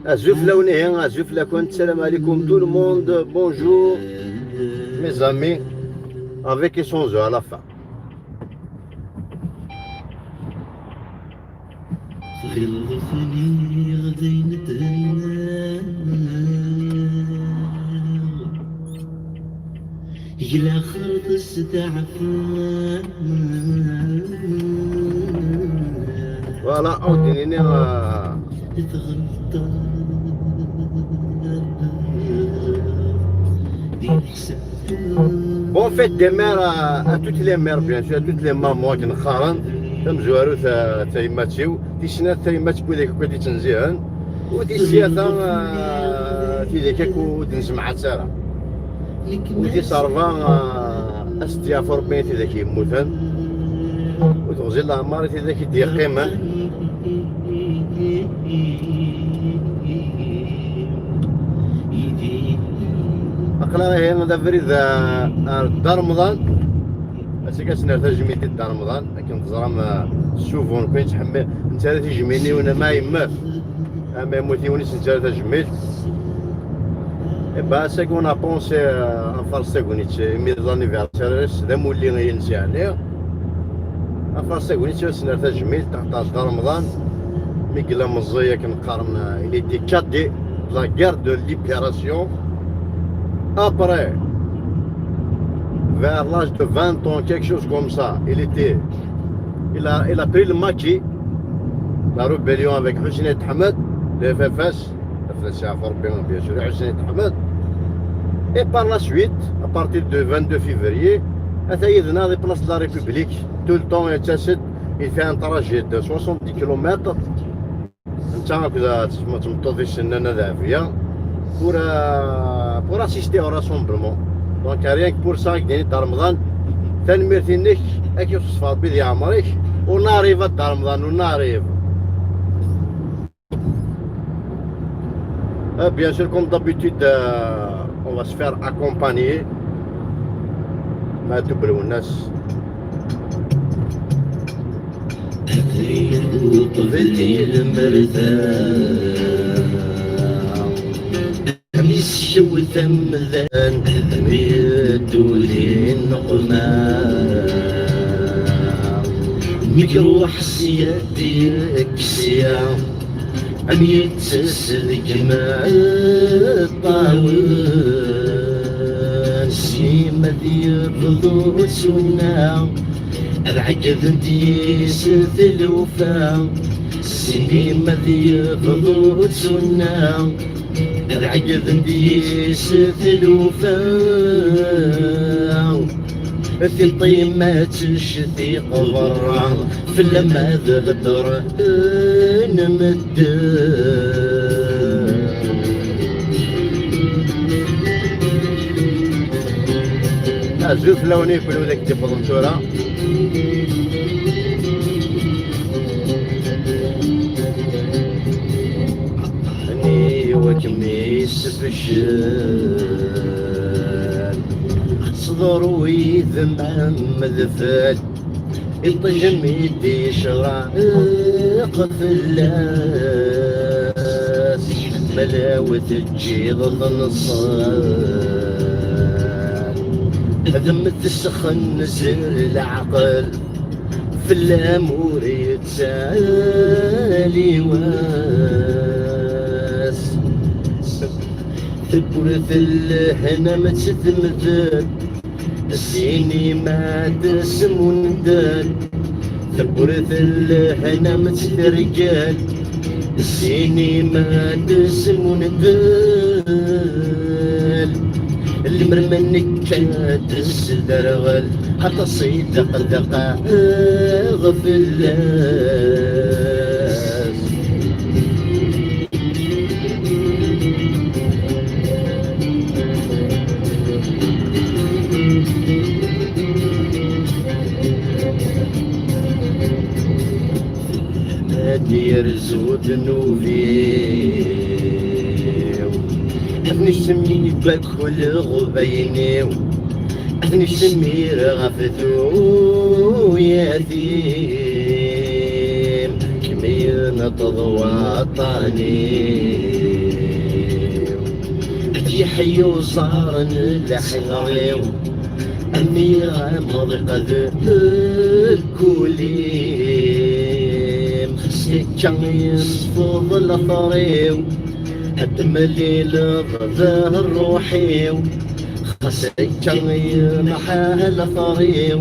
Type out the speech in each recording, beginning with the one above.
Azuf la on azuf la compte, salam alaikum tout le monde, bonjour mes amis, avec et sans eux à la fin. Voilà, on dit bon, faites des mères à toutes les mères, bien sûr, à toutes les mamans qui nous خارن تمزوارو تايماتيو تيشنا تايمات بوديك كودي تنزيهن ودي السياسة تيديك كود نسمع سارة ودي صارفا استيافور بين تيديك يموتن وتغزي الله ماري تيديك يدي قيمة أقلا هي ندفري دار رمضان بس كاسنا تجميتي دار رمضان لكن تزرم شوفون كاين تحمل انت تجميني وانا ما يمات اما يموتي ونيس انت تجميت با سيكون ابونسي ان فارسيكونيت مي زانيفيرسيرس دا مولي غينسي عليه ان فارسيكونيت سنا تجميت تحت دار رمضان مي كلا مزيه كنقارن الي دي كادي لا غير دو ليبراسيون après vers l'âge de 20 ans, quelque chose comme ça, il a pris le maquis, la rébellion avec Hussein Ahmed, le FFS, bien sûr, Hussein Ahmed, et par la suite, à partir du 22 février, il a des places de la République, tout le temps il fait un trajet de 70 km, pour assister au rassemblement. Donc rien que pour ça, il y a Ramadan, on arrive à Ramadan, on arrive. Bien sûr, comme d'habitude, on va se faire accompagner. الشو ثمذان بيدولي النقمة ميروح سيادي كسيا عم يتسل جماع الطاوين سيما ذي الرضو سنا العجب دي ثلوفا سيما ذي الرضو سنا العجب ديس ثلوفا في الطيمات الشثيق برا في لما ذبر نمد أزوف لوني كلو ذاك تفضل شورا وكميس بشال صدر ويذمع مذفال يطجم يدي شرائق فلاس ملاوة الجيض النصال هذمت السخن نزل العقل في الامور يتسالي تبرث الهنا ما تتمثل السيني ما تسم وندال تبرث الهنا ما تترجال السيني ما تسم وندال اللي مرمنك كانت السدرغل حتى صيدق دقائق في الله يرزو ذنوبي نسمي بدخل غبيني أثني السمير غفتو يتيم كمين تضوى طاني يحيي وصار لحغريو أميرة مضيقة كوليم سكان يصفض الأثريو هدم الليل ظهر روحيو سكان يمحى الأثريو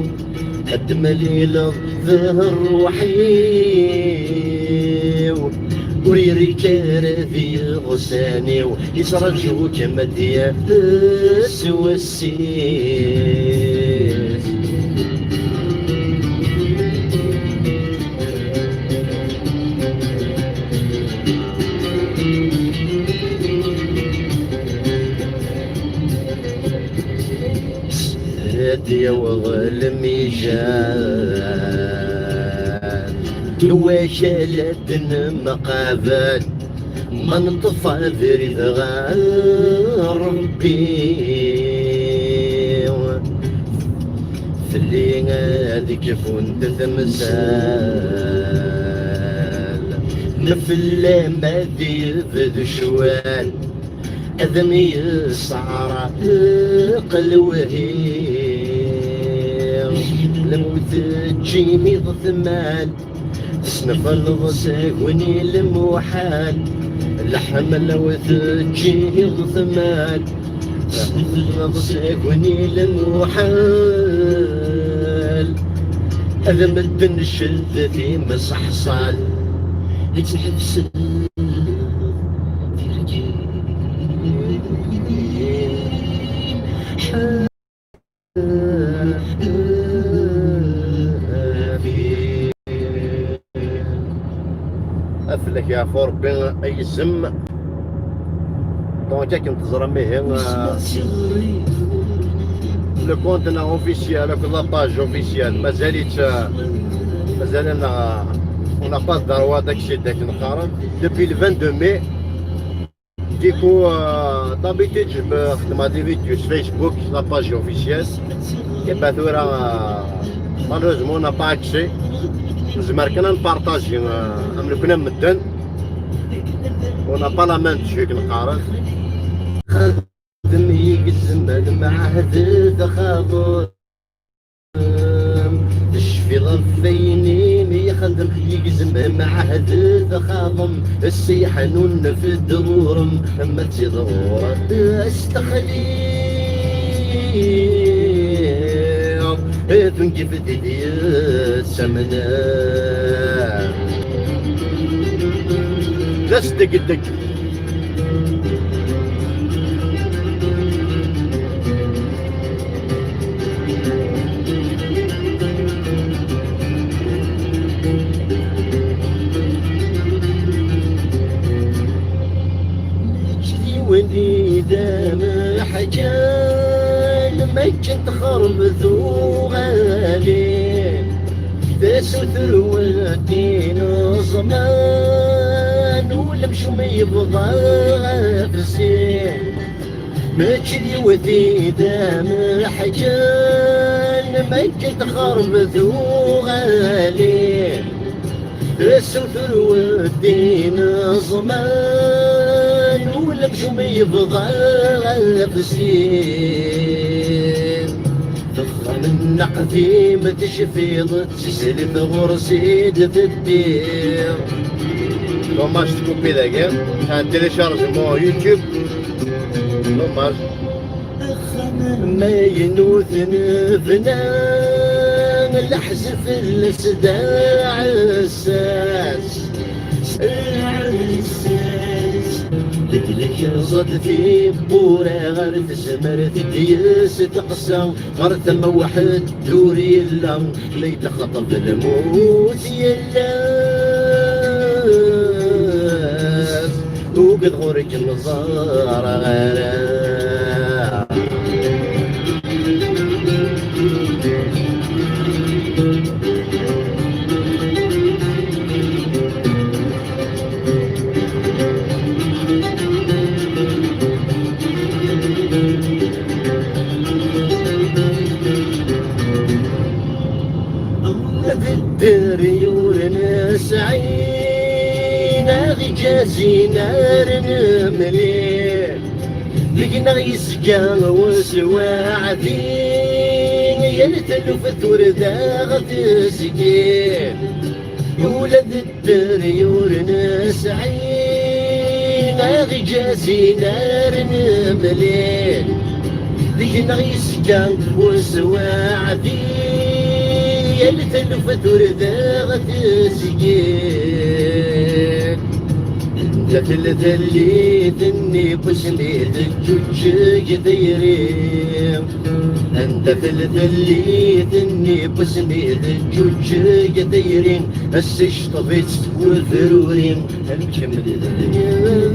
هدم الليل ظهر روحيو وريري كارثي غساني ويسرجو كما دياس والسيس سادي وظلم يجان وشالت مقابل من طفى ذري ربي في اللي هذيك كنت تمثال نفل ما ذي شوال أذني الصعرة قلوهي لموت تجيني ضثمان سنف الغساقوني الموحال اللحم لو تجيني ضثمان سنف الغساقوني الموحال هذا مدن الشلة في مصحصال يتحبس أفلك يا فور بين أي سم دونك كنتظر ميه لو كونتنا اوفيسيال لا باج اوفيسيال مازال انا اون با دروا داكشي داك نقارن دوبي ل 22 مي ديكو دابيتيد جو خدم دي فيديو في فيسبوك لا باج اوفيسيال كيبعثوا راه مالوزمون نا با اكسي نزمر كنا نبارطاجي امل كنا مدن ونا با لا مان تجيك نقارن خدم يقسم معاه تخاطر في ضفيني يخدم يقزم معاه تخاضم السيحنون في الدورم اما تدور استخليل تنكف دي السمنة لصدق الدق إذا ما حجان ما كنت خربت وغالي داسو ثروتين زمان ولا مشو ما يبغى في السين ما تشدي وذيدا ما حجان ما كنت خربت وغالي داسو ثروتين زمان ولا مشو ما يبغى في السين تفضل من نقدي ما تشفيض تسلم غرسيد في الدير دوماج تكوبي ذاك تيليشارجمون يوتيوب دوماج ما ينوثن فنان الحزف السداع الساس لك زاد في بورا غير تسمر تديس تقسى غير ثم واحد دوري لا ليت خطب الموت يلاس وقد غورك النظار غير الدريور نسعينا غي جازينا رنمليل لقنا يسقى وسواعدين يلتلف الثورة غتسقين يولد الدريور نسعينا غي جازينا رنمليل لقنا يسقى وسواعدين يلتلف الثورة غتسقين ثلث اللي ثني بسنيد الجوج ديرين انت ثلث اللي ثني بسنيد الجوج ديرين السش طفيت وذرورين الكمل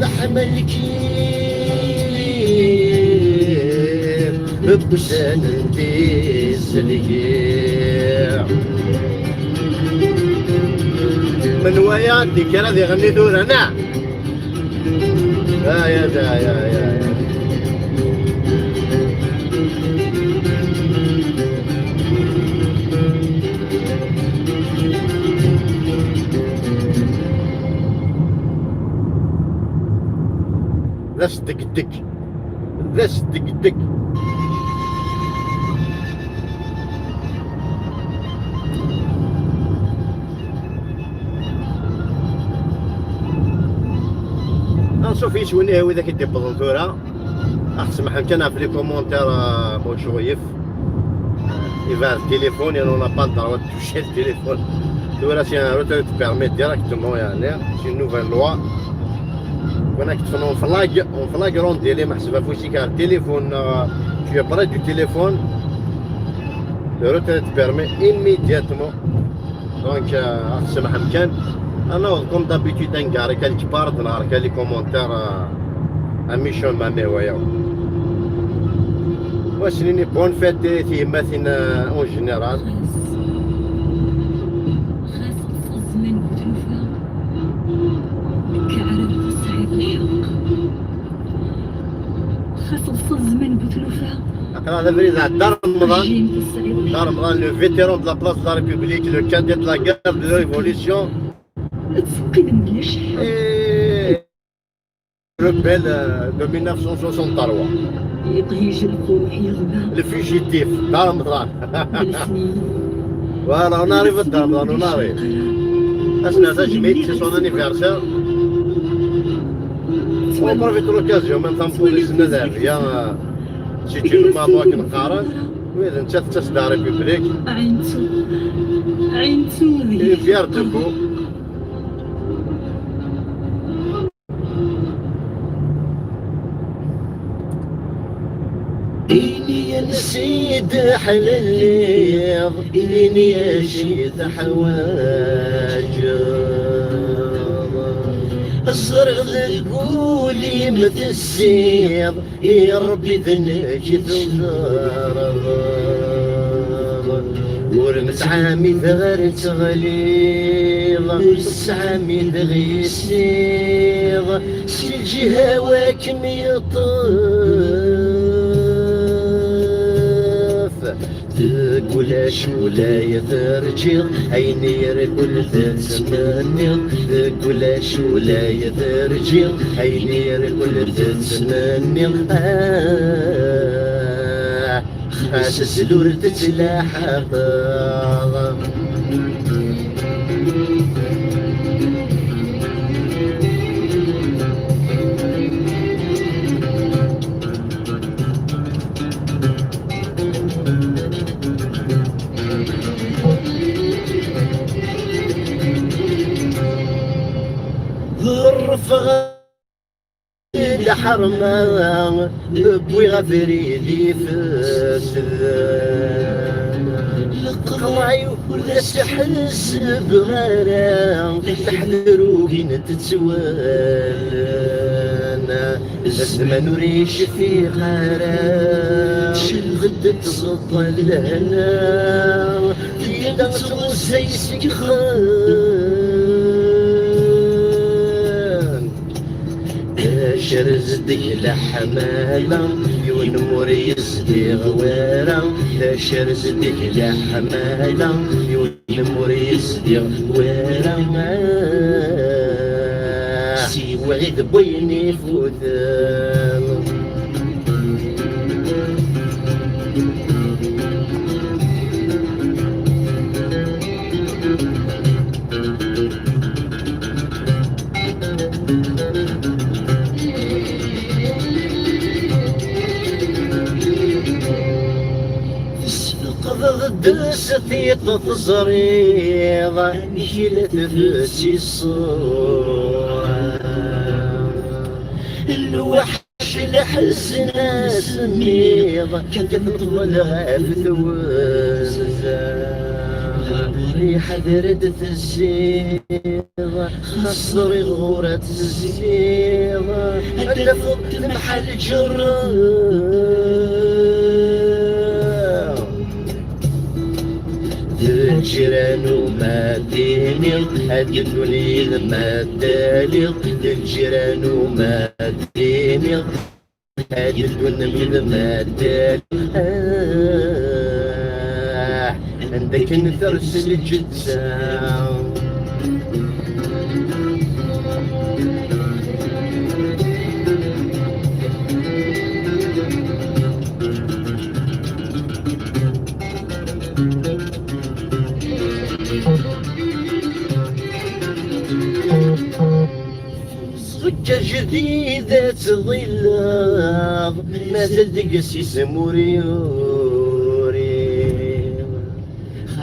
لحم الكيل ببسان بيزليع من ويات دي كان هذا يغني دور انا يا دا يا ذس دك دك ذس دك دك نشوف ايش وين هو ذاك يدير بلونتورا احسن كان في لي كومونتير بون شويف يفال التليفون يعني انا با نتاع توشي التليفون دورا سي ان روتو تبيرميت ديريكتومون يعني سي نوفيل لوا وانا كنت اون فلاغرون ديالي محسوبه فوشي كان التليفون tu es près du téléphone le route te permet immédiatement donc احسن كان انا كوم دابيتود نقاري كان كبار نهار كان لي كومونتير اميشون مامي وياو واش نيني بون فيت في مثلا اون جينيرال خاص الزمان بثلوفها اقرا هذا بريد دار رمضان لو فيتيرون دو لا بلاص دو لا ريبوبليك لو كادي دو لا غير دو ريفوليسيون تفقد من الشحال rebelle de 1963 يطيش الروح يغنى le fugitif دار رمضان voilà on arrive à Ramadan on arrive اسنا تجميد c'est son anniversaire on profite de l'occasion même temps pour les نذافيا si tu veux ما بغاك نقارن واذا انت تصدع ريبوبليك عينتو ذي fier de vous إني يا السيد حلاليض إني يا شيد حواجر الصرغ القولي مثل السيض يا ربي ذنك ثغار ورمسعامي ثغر تغليظ سعامي ذغي السيض سجي هواك ميطر تقول شولا يثرجي عيني كل ذات سنانيض تقول شولا يثرجي عيني كل ذات سنانيض حاسس دور تتلاحق الرفغ الحرمان بوي غفريدي فسلان القرعي ولا سحس بغرام تحذرو كين تتسوانا الزمان وريش في غرام غدة تغطى الهنا في دغس زي سكخان شرز دي لحمالة يون موريز دي غوارة شرز دي لحمالة يون الموريس ورا سي وعيد بويني فوتان دستي تزريض نشيلت في الصورة الوحش الحزن سميض كانت تطلع في ثوزة حذرت الزيض خسري غورة الزيض ألف محل جرار الجيران وما ديني هادي الدنيا ما دالي الجيران وما ديني هادي الدنيا ما دالي عندك نثرس الجدسان ضجة جديدة تظلام ما تلدق سموريوري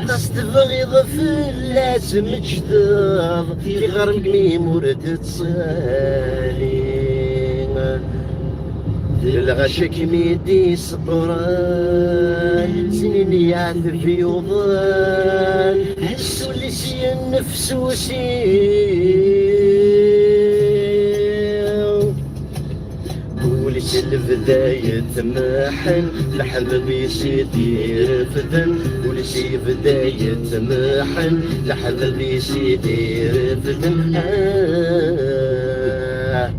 خاص تبغيض في اللاس مجداض في غرب ميمور تتصالي الغشك ميدي صبران سنين يعذب في يوضان حسو اللي سي النفس وليس البداية محن لحن بيسيدي رفدن وليس بداية محن لحن بيسيدي رفدن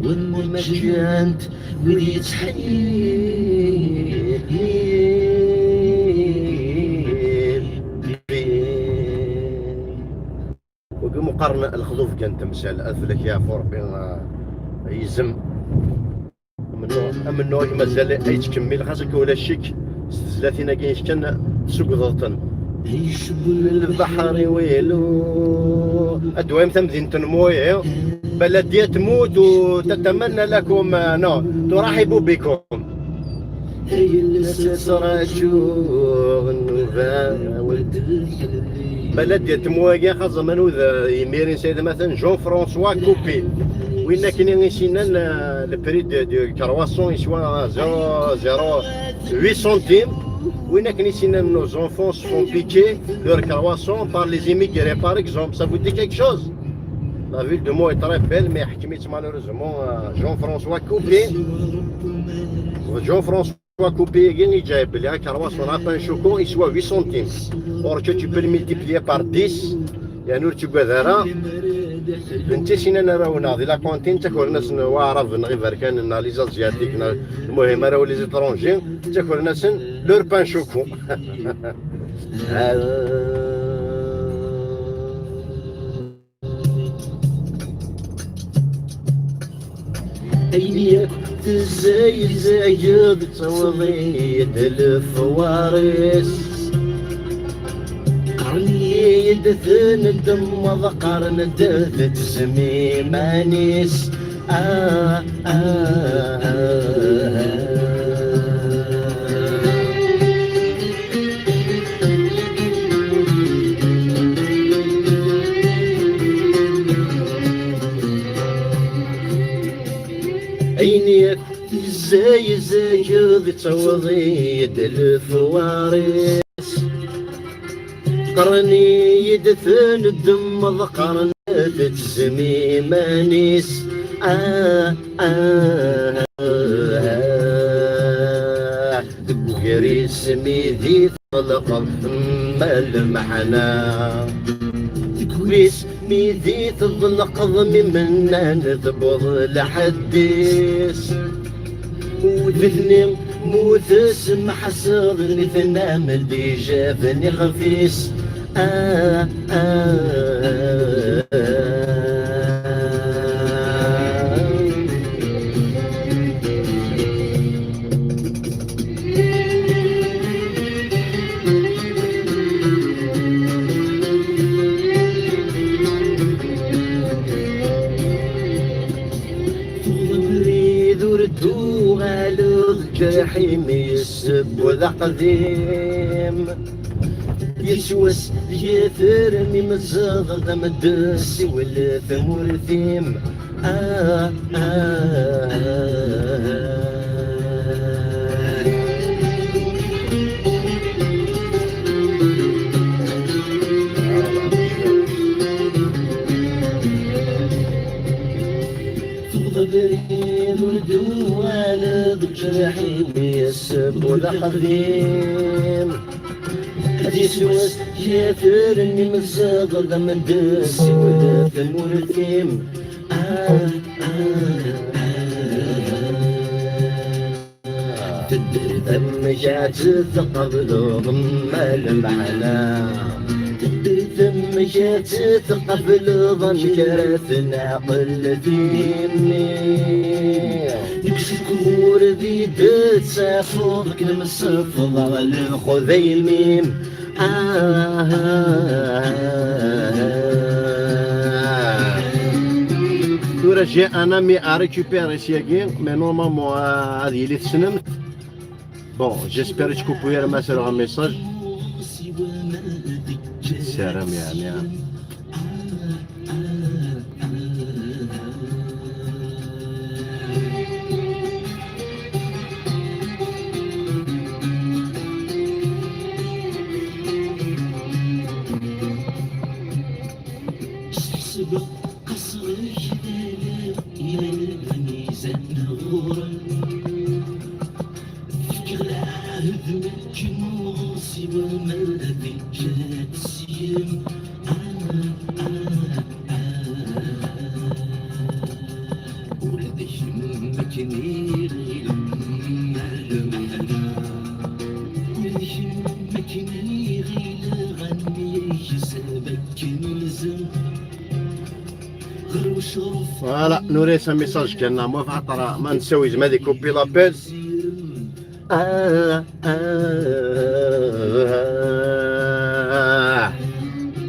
والمجانت وليت حنين وبمقارنة الخضوف كان تمثال أثلك يا فربي يزم من نوع مازال يتكمل خاصك ولا شيك ثلاثين كاينش كان سوق ضغطن البحر ويلو أدوام تمدين تنموي بلدية تموت وتتمنى لكم ترحب بكم بلدية تموي خاصة منو يميرين سيد مثلا جون فرانسوا كوبي وين كاين يسينا البري دو كرواسون يسوا 0.08 سنتيم وين كاين يسينا nos enfants se font piquer leur croissant par les immigrés par exemple ça vous dit quelque chose. La ville de Meaux est très belle mais حكمت malheureusement Jean-François Coupé il جايب لي كرواسون à pain choco il soit 8 centimes or que tu peux le multiplier par 10 يعني تبقى ذرا انت سينا راهو ناضي لا كونتين تاكل ناس واعرف غير بركان لي زازياتيك المهم راهو لي زيترونجي تاكل ناس لور بان شوكو ايديك تزايد تصوضيد الفوارس قرني يدثن الدم وذقرن دثت زميمانيس عينيك زايد تصوضيد الفوارس قرني يدفن الدم ذقرن تجزمي مانيس غير اسمي ذي طلق المحنى كويس ميدي تطلق منا نثبض لحديس وذهني موت اسم حسرني ثنام اللي جابني خفيس آه آه ردو غالو جرحيم يسب وذا قديم يسوس يثرني مزاغ ذا مدسي والثم والثيم بريد والدوان ضجرحيم يسب وذا قديم يسوس يثرني مزاغ ذا مدسي والثم والثيم تدري ثم جات ثقب ضم المعنى تدري ثم جات ثقب ضم كرثنا قل ثيمني نكسر كور ذي تسافر كلم الصفض الخذيمين j'ai un ami à récupérer ici, mais normalement, il est cinéma. Bon, j'espère que vous pouvez remettre un message. C'est rien. فوالا نوريس ان ميساج كان موافق ترى ما نسوي زعما دي كوبي لابيل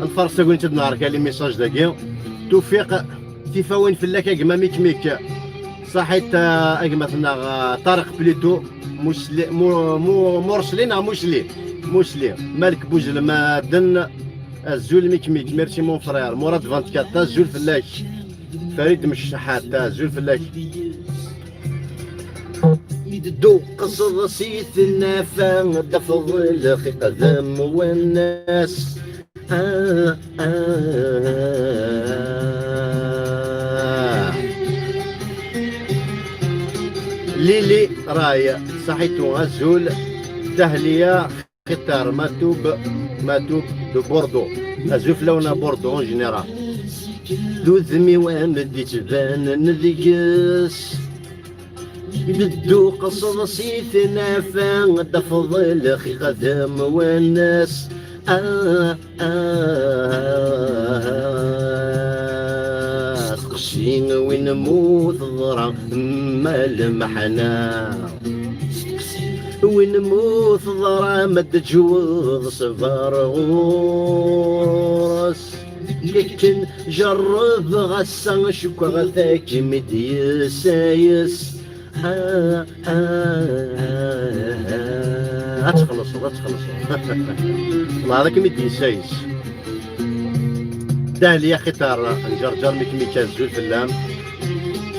الفرصه قلت بنهار كان لي ميساج داكي توفيق تيفاوين في اللاكا كما ميك صحيت مثلا طارق بليتو مرسلين مسلي مالك بوجل مادن الزول ميك ميرسي مون فرير مراد 24 الزول فلاك فريد مشحات الزول فلاك دو قصر سيث النافع دفض الاخي قدم والناس ليلي راية صحيتو الزول تهلية ختار ماتوب دو بوردو الزول لونا بوردو اون جينيرال دو ذمي وامدي تبان نذيكس يدو قصر سيث نافع دفض الاخي قدم والناس تقشين وين موت ضرع ما المحنا وين موت ضرع ما تجوض صفار غورس لكن جرب غسان شكوى غثاك مدي سايس تخلصوا والله هذاك مدي سايس دالي يا ختار نجرجر ميكا زول فلام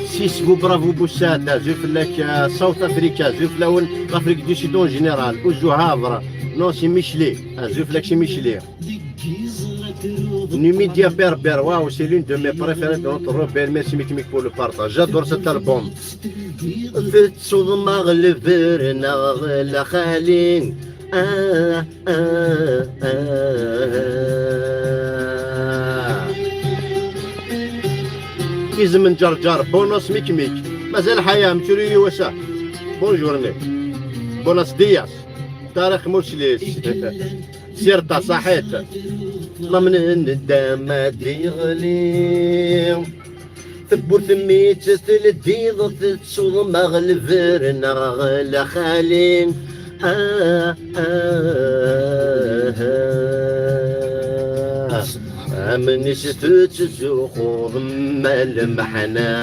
سيسبو برافو بوساتا زول فلاك ساوث افريكا زول فلاون افريك دو سيدون جينيرال اوزو هافر نو سي ميشلي زول فلاك سي ميشلي Numidia Berber, waouh, c'est l'une de mes préférées de notre Robert. Merci Mikimik pour le partage. J'adore cet album. كيز من جرجر بونوس ميكميك مازال حياة متوري وسا بونجورني بونوس دياس تاريخ مرسليس سيرتا صحيت ضمن الندم يغلي ثبور ثميت تلديض تتصوض مغلفرنا غلا خالي من شتت الزخور ملمحنا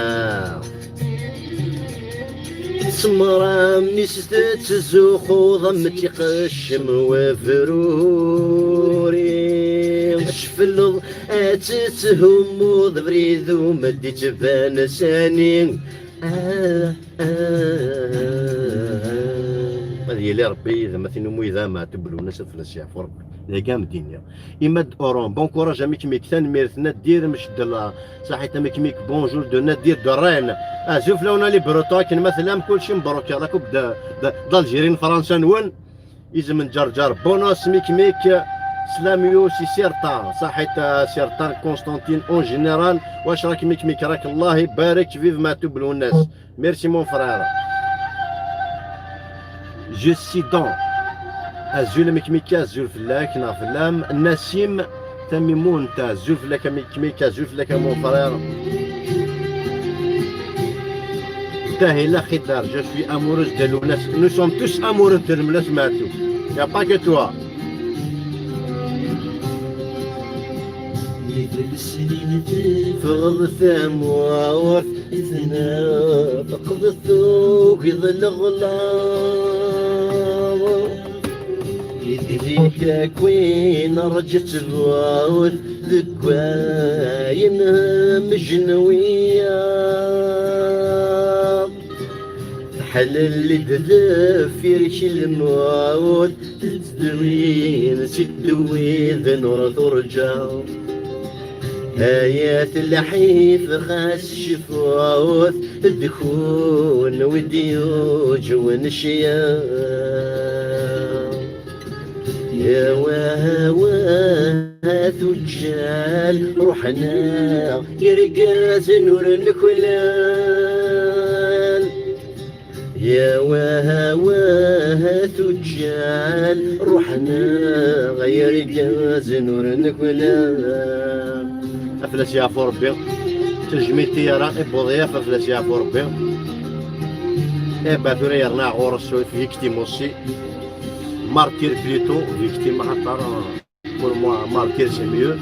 سمرا من شتت الزخور متقشم وفروري شفلض اتتهم وضبريذ ومدي تبان ساني هذه اللي ربي اذا ما تنمو اذا ما تبلو ناس فلس يعفو ربي لا كاع الدنيا يمد اورون بون كوراج اميك ميكتان ميرثنا دير مش دلا صحيت اميك ميك بونجور دو ندير درين شوف لونا لي بروتوك مثلا كلشي مبروك راكو بدا الجيرين فرنسا نون اذا من جرجر بونوس ميك سلاميو سي سيرتان صحيت سيرتان كونستانتين اون جينيرال واش راك ميك راك الله يبارك فيف ما تبلو الناس ميرسي مون فرير جو سي دون الزول ميكميكا الزول فلاك نا فلام النسيم تميمون تا الزول فلاك ميكميكا الزول فلاك مون فرير تاهي لا خدار جو سوي اموروز ديال الناس نو سوم توس اموروز ديال الناس ماتو يا با كو توا فغض ثموات إذنا فقد الثوق يظل غلام يدريك كوين رجت الواوث ذكواينها مجنوية حل اللي دذفيرش الموت تدوين تدوي ذنور ترجع آيات اللحيف خاس شفوت الدخون وديوج ونشيا يا وهوى ثجال روحنا يرقاز نور الكلال يا وهوى ثجال روحنا غير قاز نور الكلال افلاس يعفو ربي تجميتي رائب وضيافه افلاس يعفو ربي ابا ثوري يرنا غورس فيكتيم اوسي مارتير بليتو فيكتيم خاطر بور موا مارتير سي ميو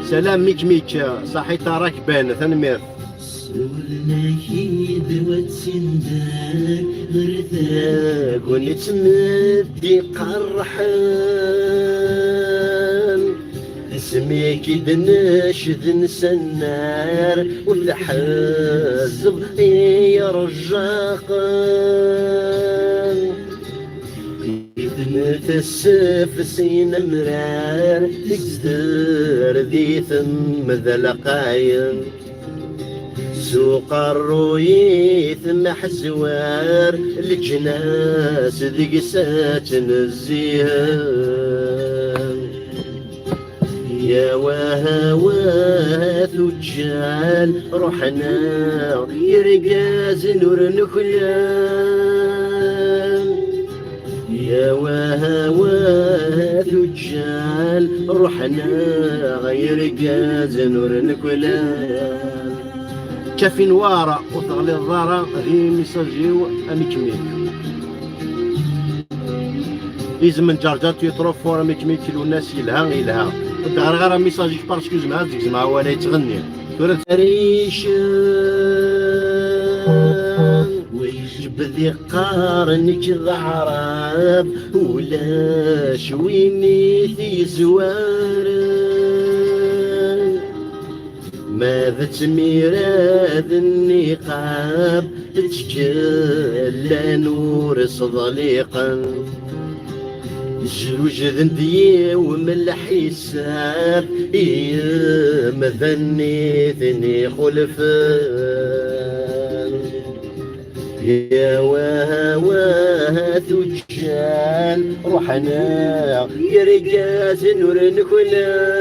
سلام ميك صحيت راك بان ثنمير سولنا كيد وتسندك غرثاك ونتمدي قرحان اسميك دناشد نسنار والحزب يا رجاقان إذن تسف سين مرار تكسدر ذي ثم ذا لقاين سوق الروي ثم حزوار الجناس ذي ساتن الزيان يا وهوى ثجال روحنا يرقاز نور نخلان يا وهوى ثجال روحنا غير قاز نور نخلان كافي نوارا وثغلي الضارة ذي ميساجيو أميكميك إذا من جرجات يطرف فورا ميكميك الناس يلها دار غير ميساجيك باسكو زعما ولا يتغني ثورة ريشان ويجب ذي قارنك ضعراب ولا شويني ذي زوارن ماذا تميراد النقاب تجلى نور صدليقا جلوج ذندي ومن الحساب مذني ثني خلفان يا وهوى ثجال روحنا يرقاز نور نكلان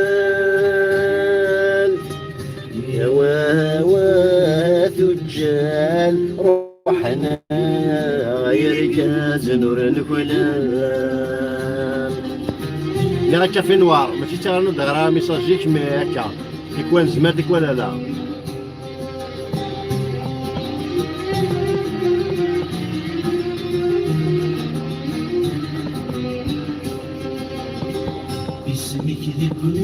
يا وهوى ثجال روحنا يرقاز نور نكلان اللي راه كافي نوار ماشي تا نهضر ميساجيك مي هكا يكون زمان ولا لا. اسمك ذكر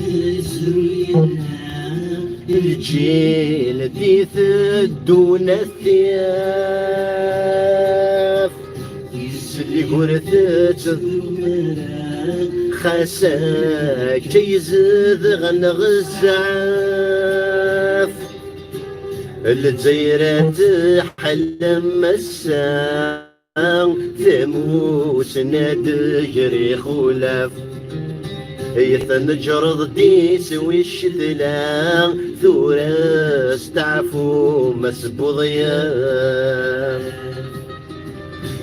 الجيل دي ثدون الثياف يسلي قرثت خاساك جيزذ غن غزاف الجزيرة حلم مسام ثموس ندجري خلاف يثنجرض ديس والشذلان ثورة استعفو مسبو ضياف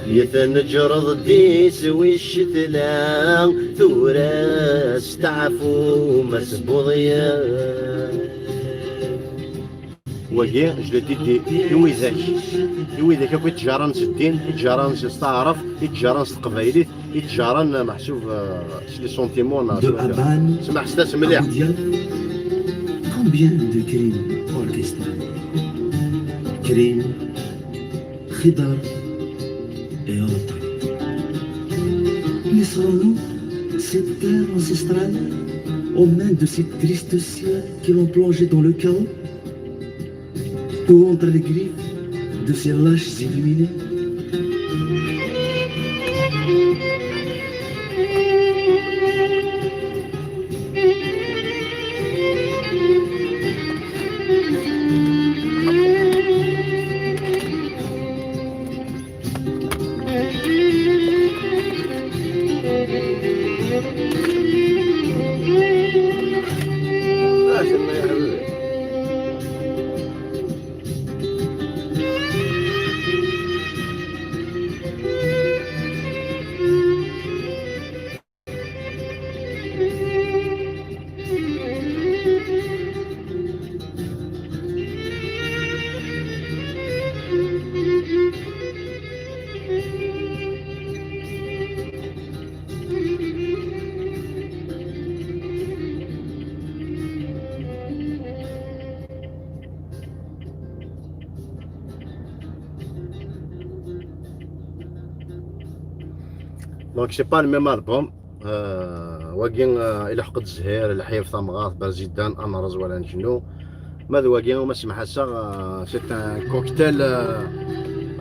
يثنجرض ديس والشذلان ثورة استعفو مسبو ضياف وهي جلدي يويذاك اكو يتجارن الدين يتجارن استعرف يتجارن القبايليت يتجارن محسوب لي سونتيمون سمح ستاس مليح. Combien de crimes orchestrés, crimes, khidar et autres. Laisserons-nous cette terre ancestrale aux mains de ces tristes cieux qui l'ont plongé dans le chaos, ou entre les griffes de ces lâches illuminés? دونك سي با الميم البوم واقين الى حقد الزهير الى حيف ثمغاط بازيدان انرز ولا نشنو ماذا واقين وما سمح سا سي ان كوكتيل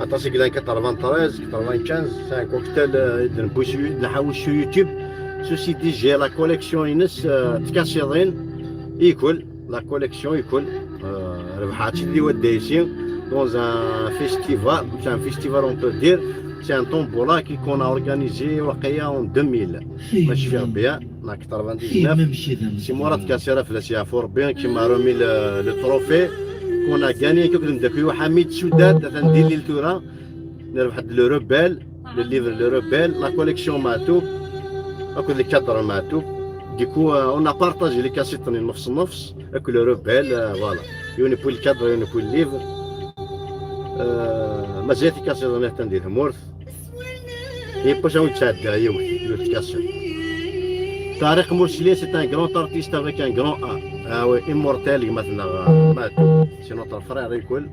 اتاسي كلان 93 95 سي ان كوكتيل نبوسو نحوس شو يوتيوب سوسي دي جي لا كوليكسيون ينس تكاسيضين يكل لا كوليكسيون يكل ربحات شدي ودايسين دون ان فيستيفال سي ان فيستيفال اون بو دير سي ان طومبولا كي كون اورغانيزي وقيا اون 2000 ماشي في ربيع نا 99 سي مرات كاسيره في لاسيا فوربين كيما رومي لو تروفي كون غاني كيكون داك حميد سودان ندير لي التورا نربح لو روبيل لو ليفر لو روبيل لا كوليكسيون معتوب اكو لي كادر معتوب ديكو اون بارطاجي لي كاسيتني نص نص اكو لو روبيل فوالا يوني بول الكادر يوني بول ليفر مازال كاسير انا تندير مورث هي باش نتشاد يو تكاسير طارق مرسلي سي ان غران ارتيست افيك ان غران وي امورتال مثلا ماتو سي نوتر فرير يقول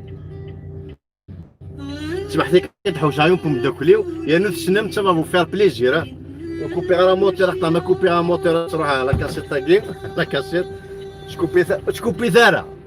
سمح لي كتحوش عيونكم داكليو يا نفس السنه تما فو فير بليزير وكوبي على موتير حتى ما كوبي على موتير تروح على كاسيت تاكين لا كاسيت تكوبي ثاره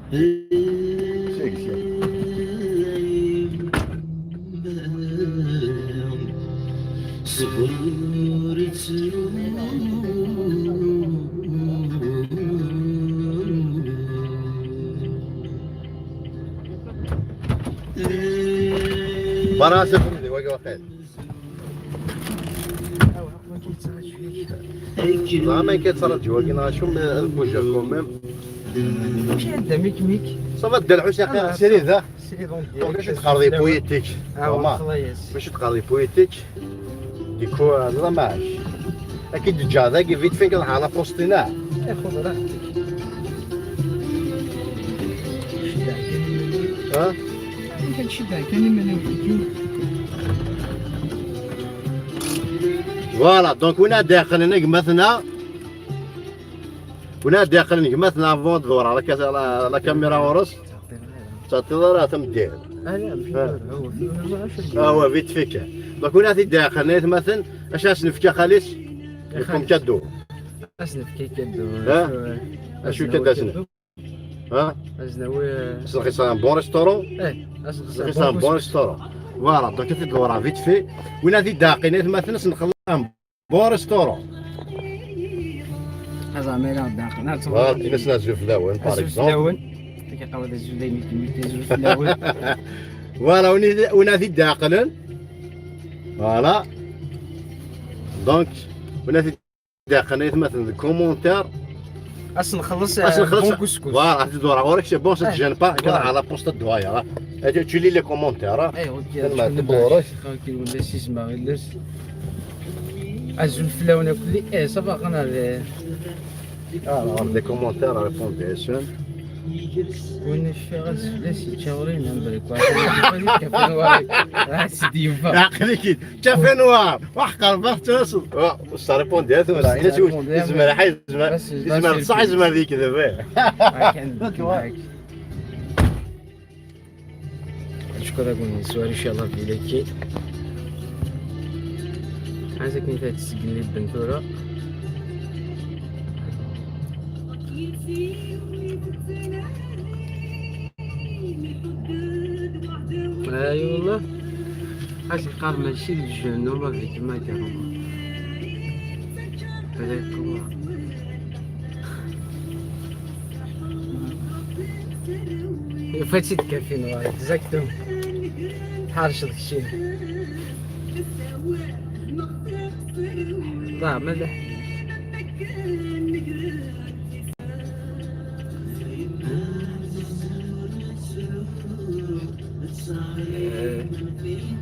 برا سفر واقع واقع لا ما كيتصرف جواكينا شو البوجا كوميم ماشي عندها ميك صافا دلعوش يا سيري ذا سيري دونك باش تقرضي بويتيك خلاص باش تقرضي بويتيك ديكو هذا ماعش اكيد الجا كي فيت فين كنروح على بوستينا خذ راحتك ها كنشدها كان ما نوفيكي فوالا دونك وين داخل نقمتنا وين داخل نقمتنا فون دور على كاس على كاميرا ورس تعطي راه تمدير هو فيت فيك دونك وين داخل نيت مثلا اش نفكا خالص يكون كادو اسنفكي كدو اشو كداسنا ها ازناوي سلقي صان بون ريستورون سلقي صان بون ريستورون فوالا دونك كي تدور فيت في وين هذه داقينات مثلا نخليهم بون ريستورون هذا ميلاد داخل فوالا الناس نازلوا في الاول باغ اكزومبل كيقاود الزولين كيزول في الاول فوالا وين هذه داخلين فوالا دونك وين هذه داخلين مثلا الكومونتير نخلص بون كسكس فوالا تدور على شي بون تجن با كذا على بوست الدوايا اجي تشلي لي كومونتير ايوا ما تبورش ولا شي اسمع غير الزول فلاونه كلي صافا غنا دي كومونتير ريبونديشن وين الشغل سلاسي تشاورين نمبرك واحد كيف نوار سيدي يفا عقلك كافي نوار وحق البحث توصل واش ريبونديت ولا الا شوف يزمر حي يزمر صح يزمر ذيك دابا شكرا لكم السؤال ان شاء الله في ليكي عايزك انت تسجل لي البنتوره اي والله حاسس قال ماشي الجنون هذيك ما داروا هذاك هو فاتت كافين واحد زاكتو حارش الشيء لا ملح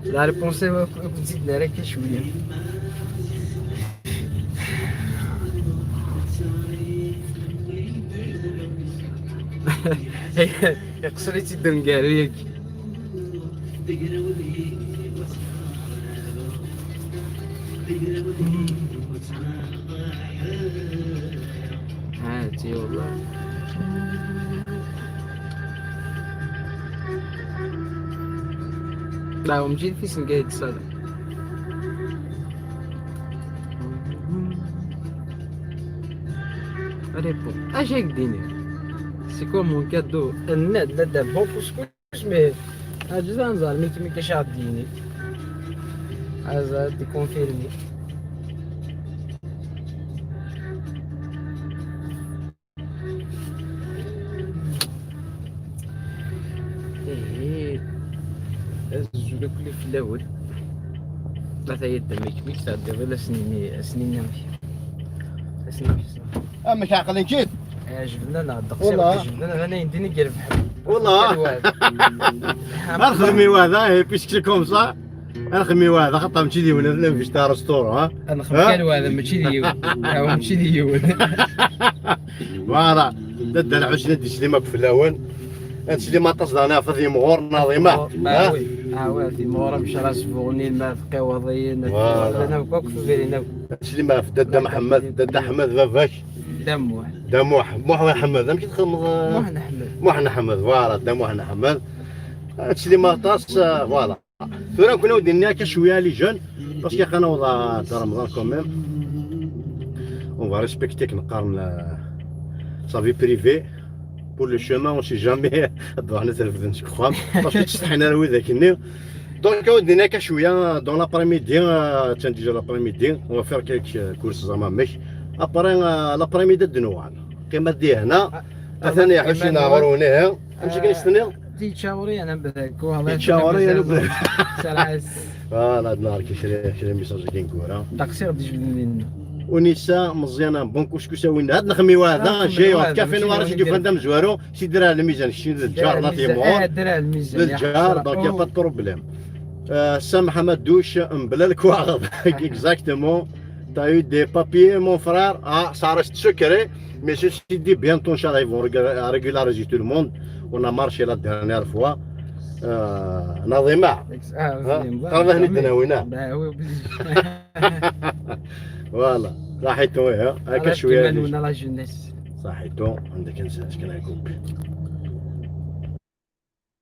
لا ريبونسي كنت زيد نراك شويه قصريتي الدنقاريك هاتي والله لا ومجيد في سنقايد صدق ريبو اش هيك ديني سي كوم مون كادو الناد لا دا بون كسكس مي اجزا نزار مي كاش ديني هذا دي كونفيرمي الزولة كلي في الاول ثلاثة يد ميك تاع دابا سنين نمشي امك عقلين كيف جبنا لا والله. جبنا انا يديني قرب والله نخدمي هذا بيسكي كوم صا نخدمي هذا خطا مشي لي ولا فيش تاع رستور ها انا خمكان هذا ماشي لي هو ماشي لي فوالا دد عشنا ديسليمك في الاول انت اللي ما تصدنا في مغور نظيمه ها في مغور مش راس فوغني ما في قواضيين فوالا. انا كوك في بالي انت اللي ما في دد محمد دد احمد فافاش دم واحد دموح محمد مشي تخمض محنا احمد محنا حمد فوالا دموحنا حمد هادشي اللي ما طاس فوالا ثورا كنا ودينا شويه لي جون باسكو خانا وضع تاع رمضان كوميم اون فا ريسبكتيك نقارن صافي بريفي pour le chemin on sait jamais doit نترفد نشكرهم باش تستحنا لو ذاك النير دونك ودينا كشويه دون لابريميدي تنديجا لابريميدي on va faire quelques courses زعما مش ابري لابريميدي دنوان كما دي هنا ثاني حسين عورونيه نمشي كنستنى تيتشاوري انا بذاك والله تشاوري انا بذاك سلاس هذا النهار كيشري ميساج كينكورا تقصير ديجي منين ونساء مزيانه بون كسكسه وين هاد نخمي واحد جاي واحد كافين ورا شي كيف ندم زوارو سي درها الميزان شي الجار ناطي مو درها الميزان للجار دونك با بروبليم سا محمد دوش مبلا الكواغ اكزاكتومون t'as eu des papiers mon frère ça reste secret mais ceci dit bientôt inchallah ils vont régulariser tout le monde on a marché la dernière fois نظيمة هذا هني دناوينا فوالا صحيتو هكا شويه لا جونيس صحيتو عندك نسى شكون يكون